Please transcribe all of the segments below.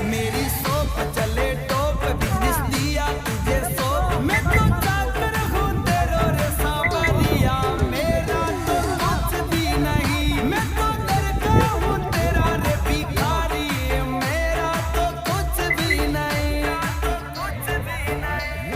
मेरी सोप चले top business दिया तुझे सोप मैं तो चाकर हूँ तेरो रे सावरिया मेरा तो कुछ भी नहीं मैं तो डर का हूँ तेरा रे भिखारी मेरा तो कुछ भी नहीं कुछ भी नहीं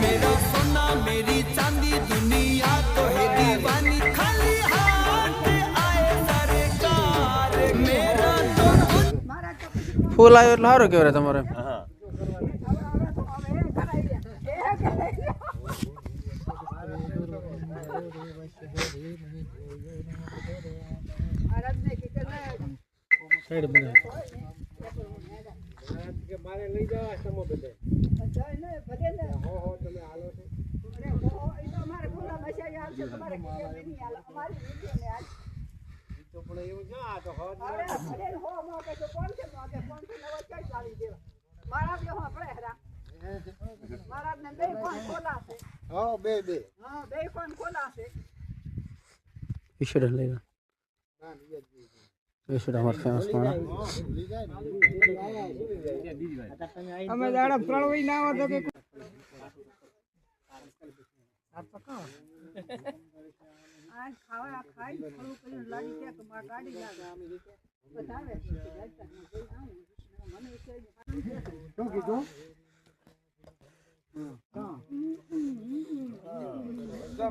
मेरा सोना मेरी चांदी दुनिया तो है दीवानी खाली हाथ आए सरकार मेरा तो ફૂલ આવ્યો એટલે સારું કહેવાય તમારે સાઈડ બને મારે લઈ જવા સમો બધે ઈશ્વર લઈ લો ઈશ્વર અમાર ફેમસ માણા અમે દાડા પ્રણવી ના આવતો કે આ પકાવ આ ખાવા ખાઈ થોડું કરીને લાડી કે તો માં કાઢી લાગે બતાવે મને શું કીધું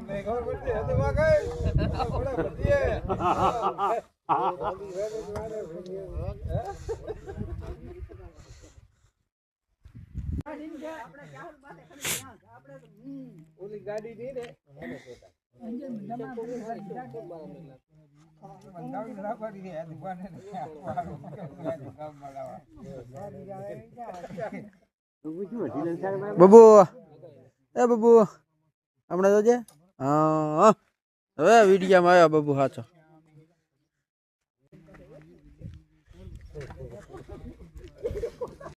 મેં ખબર પડતી હતી વાગે થોડા પડતી ઓલી ગાડી નહીં ને બબુ એ બબુ હમણાં જોજે હા હવે વિડીયામાં આવ્યા બબુ સાચો